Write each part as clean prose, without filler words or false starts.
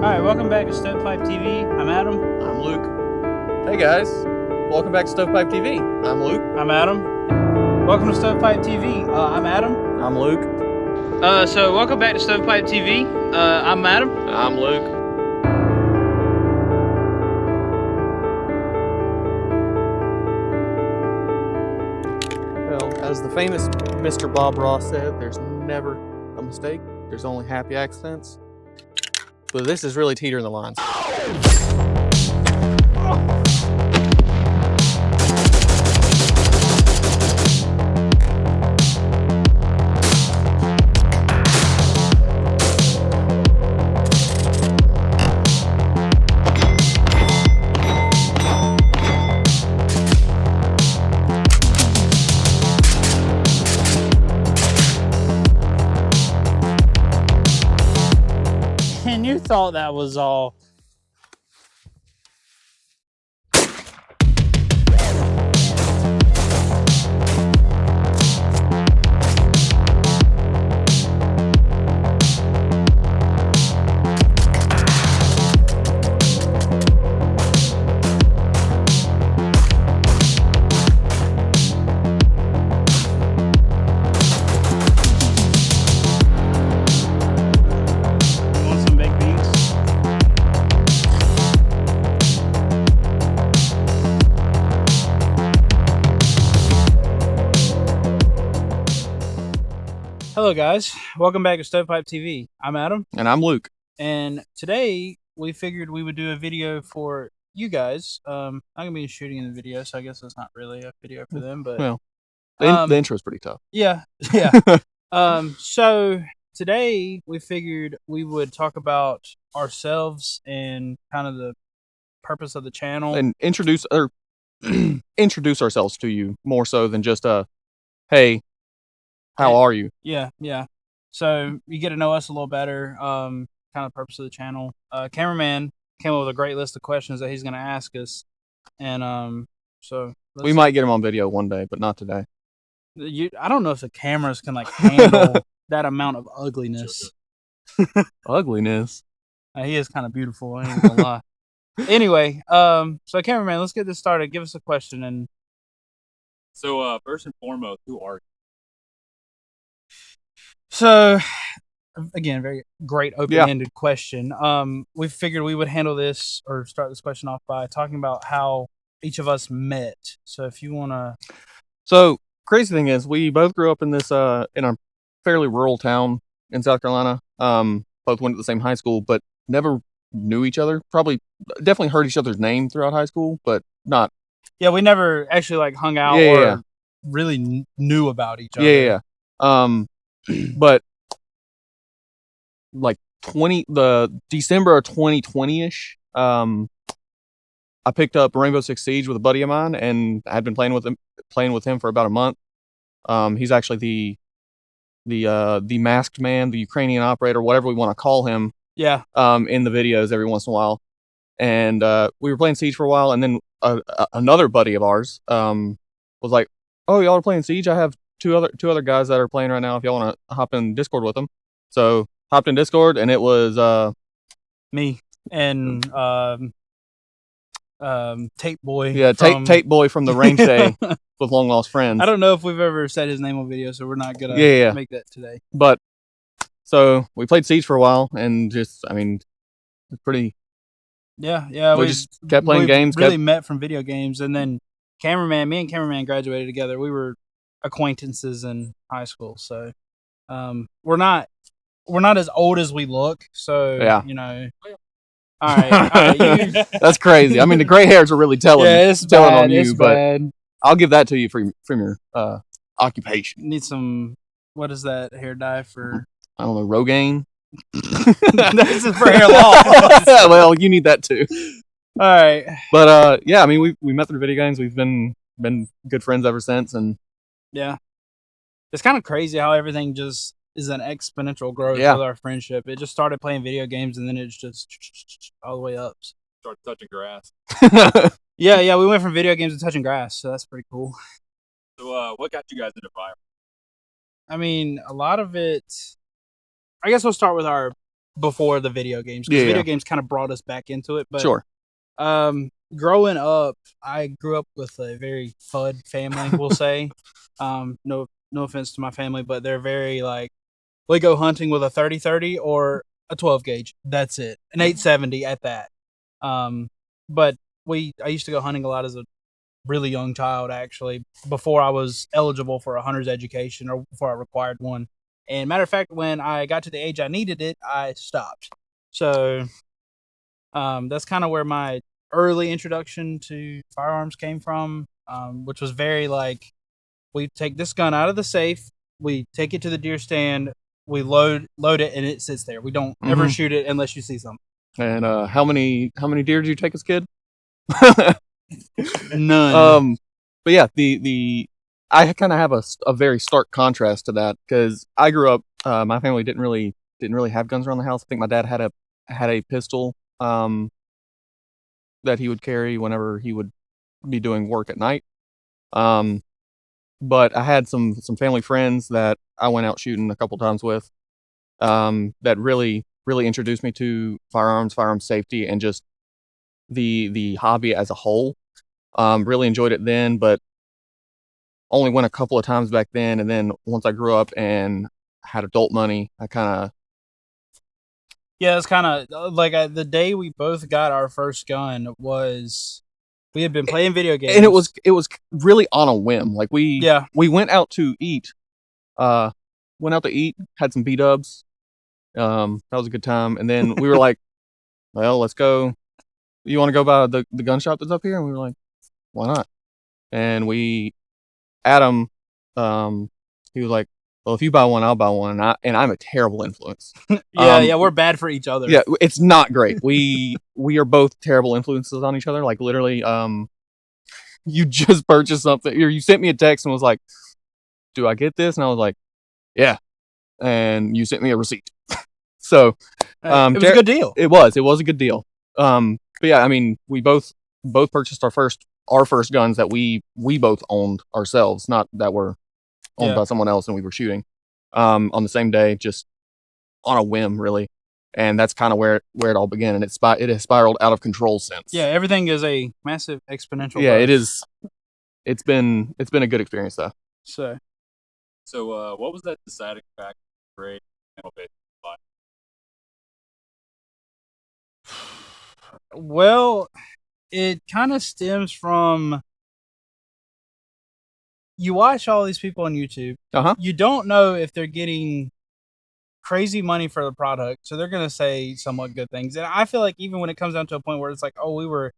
Alright, welcome back to StovePipeTV. I'm Adam. I'm Luke. Hey guys, welcome back to Stovepipe TV. I'm Luke. I'm Adam. Welcome to StovePipeTV. I'm Adam. I'm Luke. So welcome back to StovePipeTV. I'm Adam. I'm Luke. Well, as the famous Mr. Bob Ross said, there's never a mistake. There's only happy accidents. But this is really teetering the lines. And you thought that was all. Hello guys, welcome back to Stovepipe TV. I'm Adam. And I'm Luke. And today we figured we would do a video for you guys. I'm going to be shooting in the video, so I guess it's not really a video for them, but Well, the intro's pretty tough. Yeah. So today we figured we would talk about ourselves and kind of the purpose of the channel. And introduce ourselves to you more so than just hey, how are you? Yeah. So you get to know us a little better. Kind of purpose of the channel. Cameraman came up with a great list of questions that he's going to ask us, and so we might get him on video one day, but not today. I don't know if the cameras can handle that amount of ugliness. Ugliness. He is kind of beautiful. I ain't gonna lie. Anyway, so cameraman, let's get this started. Give us a question. And so, first and foremost, who are you? So, again, very great open-ended question. We figured we would handle this or start this question off by talking about how each of us met. So, if you want to. So, crazy thing is, we both grew up in this in a fairly rural town in South Carolina. Both went to the same high school, but never knew each other. Definitely heard each other's name throughout high school, but not. Yeah, we never actually hung out or really knew about each other. Yeah. But the December of 2020-ish, I picked up Rainbow Six Siege with a buddy of mine, and I had been playing with him for about a month. He's actually the masked man, the Ukrainian operator, whatever we want to call him. Yeah. In the videos every once in a while, and we were playing Siege for a while, and then another buddy of ours was like, "Oh, y'all are playing Siege? I have two other guys that are playing right now. If y'all want to hop in Discord with them." So hopped in Discord, and it was me and Tape Boy. Yeah, Tape Boy from the range day with Long Lost Friends. I don't know if we've ever said his name on video, so we're not gonna make that today. But so we played Siege for a while, and it's pretty. Yeah. We just kept playing games. Really met from video games, and then me and cameraman graduated together. We were acquaintances in high school, so we're not as old as we look. So yeah, All right. That's crazy. I mean, the gray hairs are really telling. Yeah, it's telling bad, on you, it's but bad. I'll give that to you from your occupation. Need some. What is that hair dye for? I don't know, Rogaine. This is for hair loss. Well, you need that too. All right. But yeah, I mean, we met through video games. We've been good friends ever since, and yeah, it's kind of crazy how everything just is an exponential growth with our friendship. It just started playing video games, and then it's just all the way up. Start touching grass. Yeah, we went from video games to touching grass, so that's pretty cool. So, what got you guys into viral? I mean, a lot of it. I guess we'll start with our before the video games, because Yeah, video yeah. games kind of brought us back into it. But Sure. growing up, I grew up with a very FUD family, we'll say. No offense to my family, but they're very like, we go hunting with a 30-30 or a 12 gauge. That's it. An 870 at that. But I used to go hunting a lot as a really young child, actually, before I was eligible for a hunter's education or before I required one. And matter of fact, when I got to the age I needed it, I stopped. So that's kind of where my early introduction to firearms came from, which was very like, we take this gun out of the safe, we take it to the deer stand, we load it, and it sits there. We don't ever shoot it unless you see something. And how many deer did you take as a kid? None. But yeah, I kind of have a very stark contrast to that, because I grew up. My family didn't really have guns around the house. I think my dad had a pistol that he would carry whenever he would be doing work at night. But I had some family friends that I went out shooting a couple times with, that really introduced me to firearms, firearm safety, and just the hobby as a whole. Really enjoyed it then, but only went a couple of times back then. And then once I grew up and had adult money, I kind of... Yeah, it's kind of like the day we both got our first gun was, we had been playing video games, and it was really on a whim. Like we went out to eat, had some B-dubs. That was a good time. And then we were like, well, let's go. You want to go by the gun shop that's up here? And we were like, why not? And Adam, he was like, well, if you buy one, I'll buy one. And I'm a terrible influence. Yeah, we're bad for each other. Yeah, it's not great. We are both terrible influences on each other. Like literally, you just purchased something, or you sent me a text and was like, do I get this? And I was like, yeah. And you sent me a receipt. So it was a good deal. It was a good deal. But yeah, I mean, we both purchased our first guns that we both owned ourselves, not that were owned by someone else and we were shooting on the same day, just on a whim, really. And that's kind of where it all began, and it has spiraled out of control since. Yeah, everything is a massive exponential. Yeah, growth. it is. It's been a good experience though. So what was that deciding factor for a channel-based life? Well, it kind of stems from, you watch all these people on YouTube. You don't know if they're getting crazy money for the product, so they're going to say somewhat good things. And I feel like even when it comes down to a point where it's like, oh, we were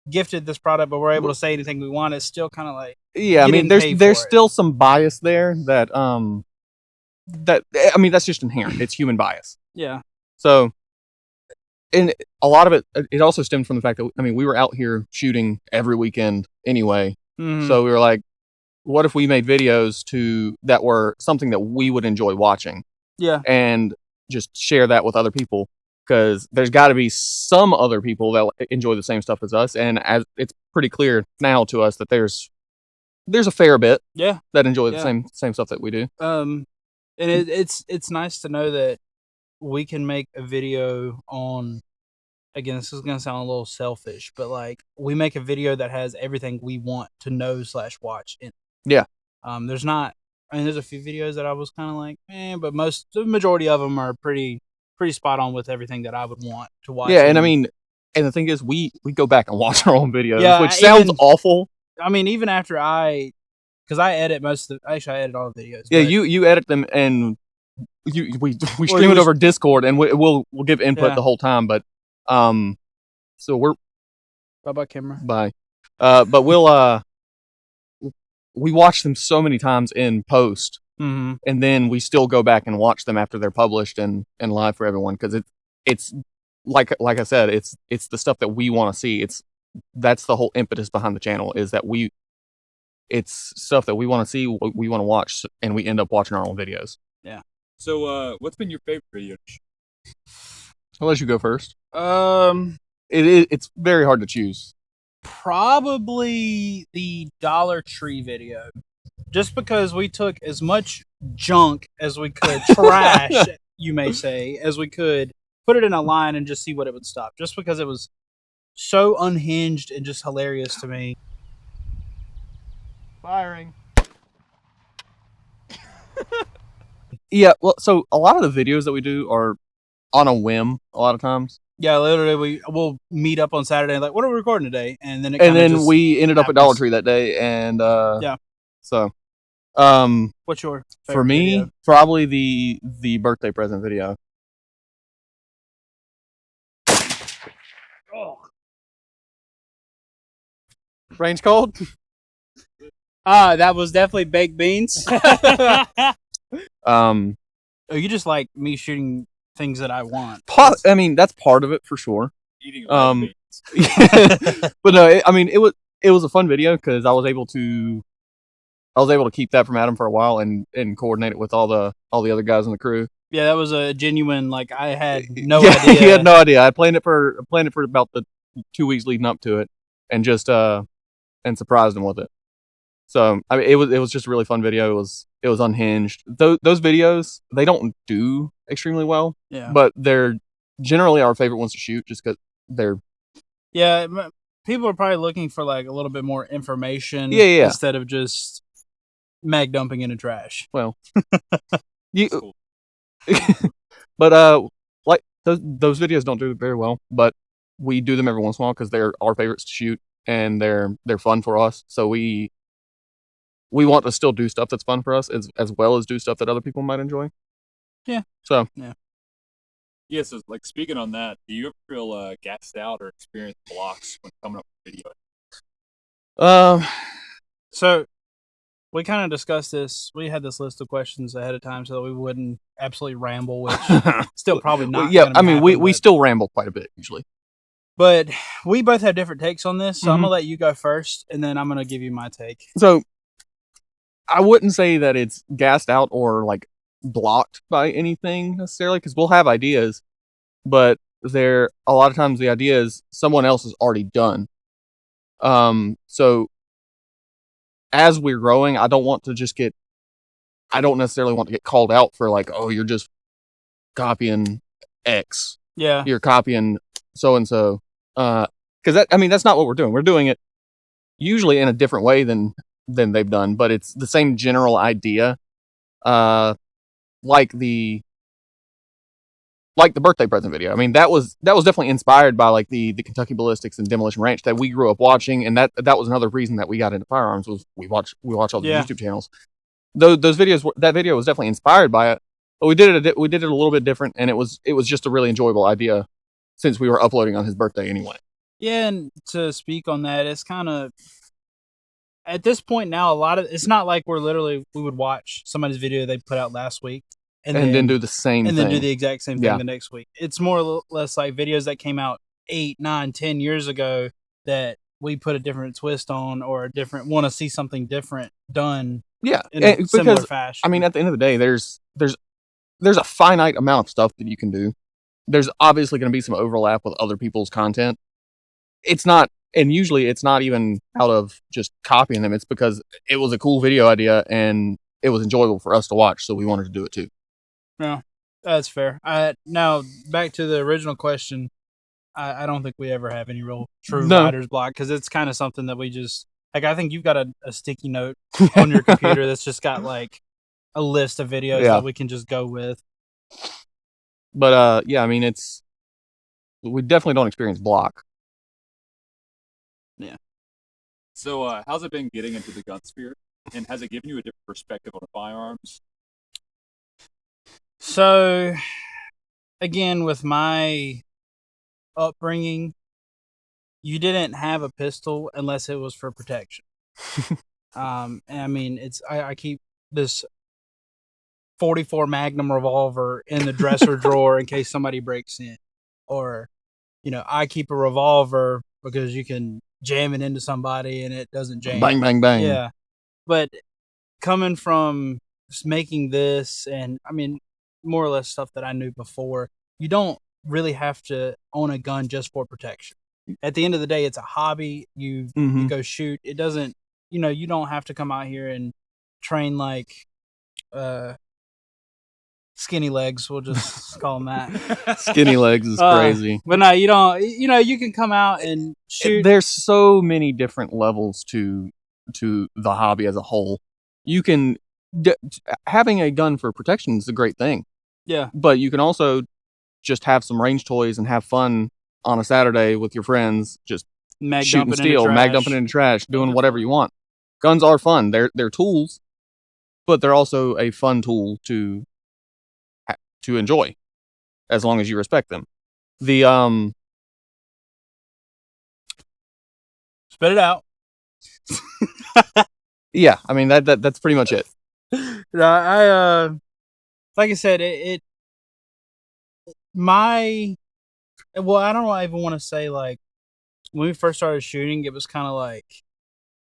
gifted this product, but we're able to say anything we want, it's still kind of like, yeah, I mean, there's still some bias there that I mean, that's just inherent. It's human bias. Yeah. So, and a lot of it also stemmed from the fact that, I mean, we were out here shooting every weekend anyway. So we were like, what if we made videos that were something that we would enjoy watching? Yeah. And just share that with other people, because there's got to be some other people that enjoy the same stuff as us. And as it's pretty clear now to us that there's a fair bit that enjoy the same stuff that we do. And it's nice to know that we can make a video on, again, this is going to sound a little selfish, but like, we make a video that has everything we want to know / watch in it. Yeah. There's a few videos that I was kind of like, but the majority of them are pretty spot on with everything that I would want to watch. Yeah, and I mean, and the thing is, we go back and watch our own videos, which sounds awful. I mean, even after because I edit I edit all the videos. Yeah, you edit them, and we stream it over Discord, and we'll give input the whole time. But so we're bye camera. Bye. But we watch them so many times in post, and then we still go back and watch them after they're published and live for everyone, because it's like I said, it's the stuff that we want to see. That's the whole impetus behind the channel, is that it's stuff that we want to see, we want to watch, and we end up watching our own videos. Yeah. So what's been your favorite video? I'll let you go first. It's very hard to choose. Probably the Dollar Tree video, just because we took as much junk as we could, trash, you may say, as we could, put it in a line and just see what it would stop. Just because it was so unhinged and just hilarious to me. Firing. Yeah, well, so a lot of the videos that we do are on a whim a lot of times. Yeah, literally, we'll meet up on Saturday and like, what are we recording today? And then we ended up at Dollar Tree that day, and yeah. So, what's your favorite for me? video? Probably the birthday present video. Oh. Range cold. That was definitely baked beans. Oh, you just like me shooting things that I want. I mean, that's part of it for sure. Eating But no, it was a fun video because I was able to keep that from Adam for a while and coordinate it with all the other guys in the crew. Yeah, that was a genuine, like, I had no Yeah, idea. he had no idea. I planned it for about the 2 weeks leading up to it, and just and surprised him with it. So I mean, it was just a really fun video. It was unhinged. Those videos, they don't do extremely well. Yeah. But they're generally our favorite ones to shoot, just because they're. Yeah, people are probably looking for like a little bit more information. Yeah. Instead of just mag dumping in the trash. Well, but like those videos don't do very well, but we do them every once in a while because they're our favorites to shoot and they're fun for us. So we want to still do stuff that's fun for us as well as do stuff that other people might enjoy. Yeah. So yeah. So like speaking on that, do you ever feel gassed out or experience blocks when coming up with video? So we kind of discussed this. We had this list of questions ahead of time so that we wouldn't absolutely ramble, which still probably not. Yeah, I mean, we still ramble quite a bit usually. But we both have different takes on this, so I'm going to let you go first, and then I'm going to give you my take. So I wouldn't say that it's gassed out or like blocked by anything necessarily, because we'll have ideas, but a lot of times the ideas someone else has already done. So as we're growing, I don't necessarily want to get called out for like, oh, you're just copying X. Yeah. You're copying so-and-so. Because that's not what we're doing. We're doing it usually in a different way than they've done, but it's the same general idea. Like the birthday present video. I mean, that was definitely inspired by like the Kentucky Ballistics and Demolition Ranch that we grew up watching, and that was another reason that we got into firearms was we watch all the YouTube channels. Those videos, that video was definitely inspired by it, but we did it a little bit different, and it was just a really enjoyable idea since we were uploading on his birthday anyway. Yeah, and to speak on that, it's kind of at this point now, it's not like we would watch somebody's video they put out last week and then do the same thing. And then do the exact same thing the next week. It's more or less like videos that came out 8, 9, 10 years ago that we put a different twist on or want to see something different done in a similar fashion. I mean, at the end of the day, there's a finite amount of stuff that you can do. There's obviously going to be some overlap with other people's content. And usually it's not even out of just copying them. It's because it was a cool video idea and it was enjoyable for us to watch, so we wanted to do it too. No, that's fair. Now, back to the original question. I don't think we ever have any real true writer's block because it's kind of something that we just... Like, I think you've got a sticky note on your computer that's just got, like, a list of videos that we can just go with. But, I mean, we definitely don't experience block. Yeah. So, how's it been getting into the gun sphere? And has it given you a different perspective on firearms? So, again, with my upbringing, you didn't have a pistol unless it was for protection. And I mean, I keep this 44 Magnum revolver in the dresser drawer in case somebody breaks in. Or, I keep a revolver because you can jam it into somebody and it doesn't jam. Bang, bang, bang. Yeah. But coming from just making this and, I mean, more or less stuff that I knew before, you don't really have to own a gun just for protection. At the end of the day, it's a hobby. You go shoot. It doesn't, you don't have to come out here and train like Skinny legs, we'll just call them that. Skinny legs is crazy. But no, you don't. You know, you can come out and shoot. There's so many different levels to the hobby as a whole. You can having a gun for protection is a great thing. Yeah, but you can also just have some range toys and have fun on a Saturday with your friends, just shooting steel, mag dumping into trash, doing whatever you want. Guns are fun. They're tools, but they're also a fun tool to enjoy, as long as you respect them. The spit it out. Yeah, I mean that's pretty much it. I like I said, well, I don't know, I even want to say, like, when we first started shooting, it was kind of like,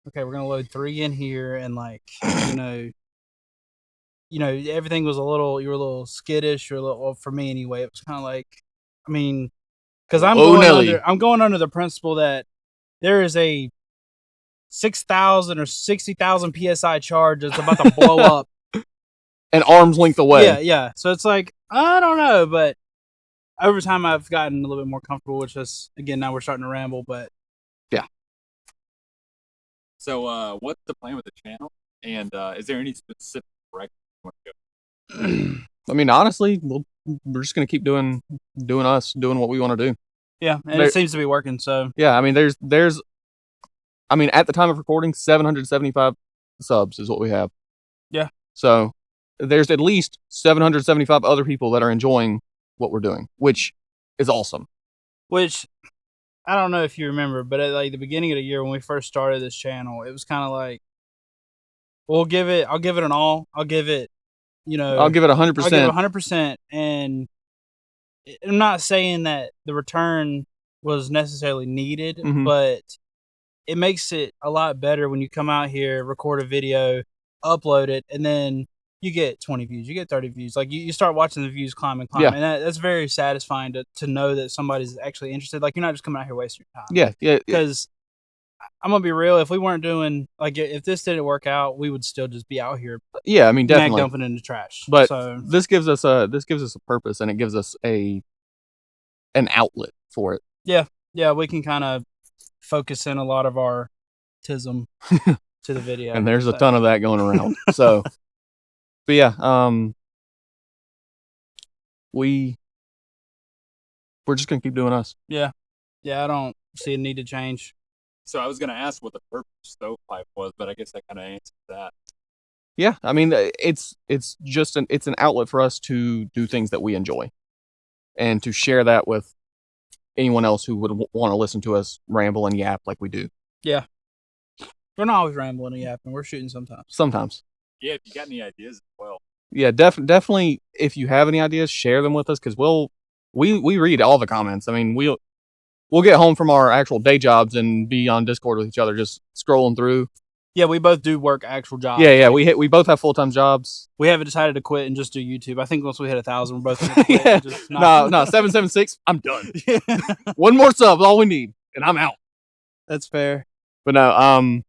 okay, we're gonna load 3 in here, and like, everything was you were a little skittish, or a little, well, for me anyway, it was kind of like, I mean, because I'm going under the principle that there is a 6,000 or 60,000 psi charge that's about to blow up an arm's length away. Yeah. So it's like, I don't know, but over time I've gotten a little bit more comfortable, which is, again, now we're starting to ramble, but yeah. So what's the plan with the channel, and is there any specific direction you want to go? I mean, honestly, we're just gonna keep doing us, doing what we want to do. Yeah, and it seems to be working. So yeah, I mean, there's I mean, at the time of recording, 775 subs is what we have. Yeah. So there's at least 775 other people that are enjoying what we're doing, which is awesome. Which, I don't know if you remember, but at like the beginning of the year when we first started this channel, it was kind of like, I'll give it an all. I'll give it, I'll give it 100%. I'll give it 100%. And I'm not saying that the return was necessarily needed, but it makes it a lot better when you come out here, record a video, upload it, and then you get 20 views, you get 30 views. Like, you start watching the views climb and climb. Yeah. And that's very satisfying to know that somebody's actually interested. Like, you're not just coming out here wasting your time. Yeah. Because I'm going to be real, if we weren't doing, like, if this didn't work out, we would still just be out here. Yeah, I mean, definitely. Dumping in the trash. But so, this gives us a purpose, and it gives us an outlet for it. Yeah, we can kind of focus in a lot of our tism to the video. And there's a ton of that going around. So, but yeah, we're just gonna keep doing us. Yeah, I don't see a need to change. So I was gonna ask what the purpose of Stovepipe was, but I guess that kind of answers that. Yeah, I mean, it's just an outlet for us to do things that we enjoy, and to share that with anyone else who would want to listen to us ramble and yap like we do. Yeah. We're not always rambling and yapping. We're shooting sometimes. Sometimes. Yeah, if you got any ideas as well. Yeah, definitely. If you have any ideas, share them with us, because we read all the comments. I mean, we'll get home from our actual day jobs and be on Discord with each other, just scrolling through. Yeah, we both do work actual jobs. Yeah. We both have full-time jobs. We haven't decided to quit and just do YouTube. I think once we hit 1,000, we're both gonna quit. No, 776. I'm done. One more sub, all we need, and I'm out. That's fair. But no,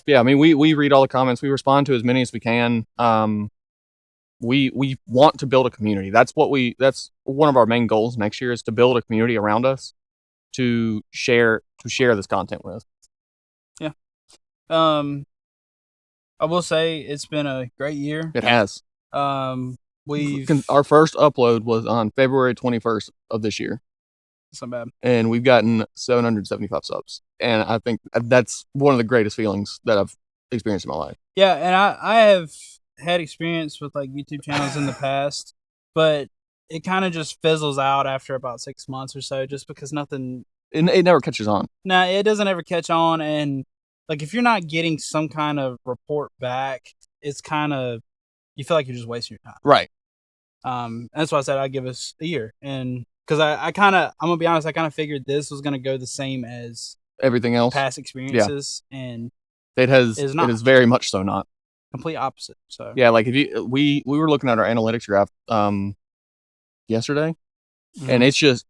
yeah, I mean, we read all the comments. We respond to as many as we can. We want to build a community. That's one of our main goals next year, is to build a community around us to share this content with. Yeah. I will say it's been a great year. It has. Our first upload was on February 21st of this year. It's not bad. And we've gotten 775 subs. And I think that's one of the greatest feelings that I've experienced in my life. Yeah, and I have had experience with like YouTube channels in the past, but it kind of just fizzles out after about 6 months or so, just because nothing... It never catches on. Nah, it doesn't ever catch on, and like, if you're not getting some kind of report back, it's kind of... You feel like you're just wasting your time. Right. That's why I said I'd give us a year. And because I'm going to be honest, I kind of figured this was going to go the same as everything else, past experiences. Yeah. And it is very much so not. Complete opposite. So yeah, like we were looking at our analytics graph yesterday, and it's just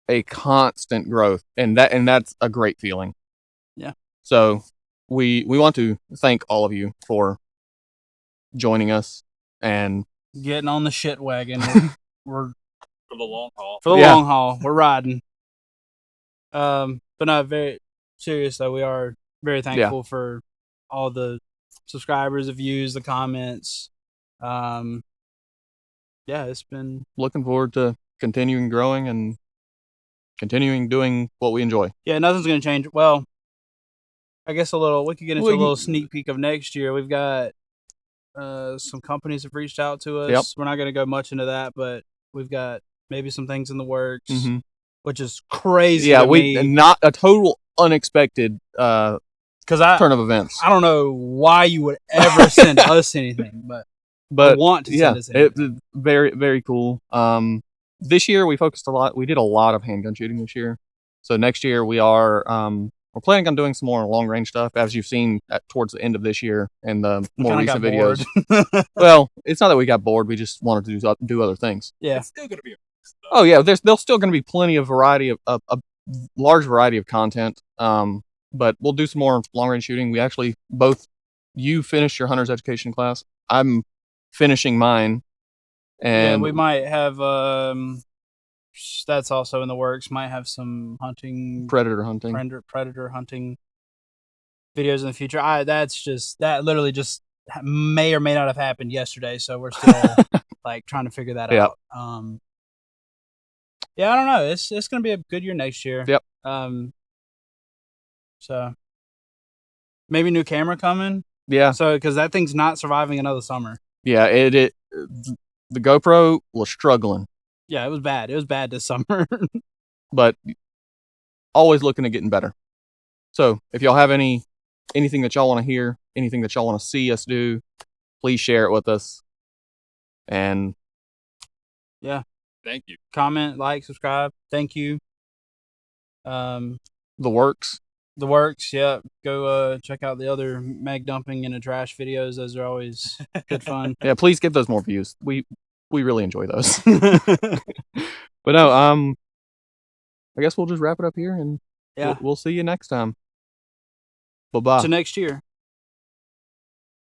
a constant growth, and that's a great feeling. Yeah. So we want to thank all of you for joining us and getting on the shit wagon. We're For the long haul. for the Yeah. long haul. We're riding. But no, very serious though. We are very thankful for all the subscribers, the views, the comments. Yeah, it's been Looking forward to continuing growing and continuing doing what we enjoy. Yeah, nothing's gonna change. Well, I guess we could get into Well, a little sneak peek of next year. We've got some companies have reached out to us. Yep. We're not gonna go much into that, but we've got maybe some things in the works, which is crazy. Yeah, to me. not a total unexpected turn of events. I don't know why you would ever send us anything, but want to send us anything. It's very, very cool. This year we focused a lot. We did a lot of handgun shooting this year. So next year we are we're planning on doing some more long range stuff, as you've seen towards the end of this year and the more recent videos. Well, it's not that we got bored. We just wanted to do other things. Yeah, It's still gonna be. Oh yeah, there's still going to be plenty of variety of a large variety of content. But we'll do some more long range shooting. We actually you finished your hunter's education class. I'm finishing mine, and we might have that's also in the works. Might have some predator hunting videos in the future. That literally just may or may not have happened yesterday, so we're still like trying to figure that out. Yeah, I don't know. It's gonna be a good year next year. Yep. So maybe new camera coming. Yeah. So because that thing's not surviving another summer. Yeah, the GoPro was struggling. Yeah, it was bad. It was bad this summer. But always looking at getting better. So if y'all have anything that y'all want to hear, anything that y'all want to see us do, please share it with us. And yeah. Thank you. Comment, like, subscribe. Thank you. The works. The works, yeah. Go check out the other mag dumping in a trash videos. Those are always good fun. Yeah, please give those more views. We really enjoy those. But no, I guess we'll just wrap it up here, and we'll see you next time. Bye-bye. To next year.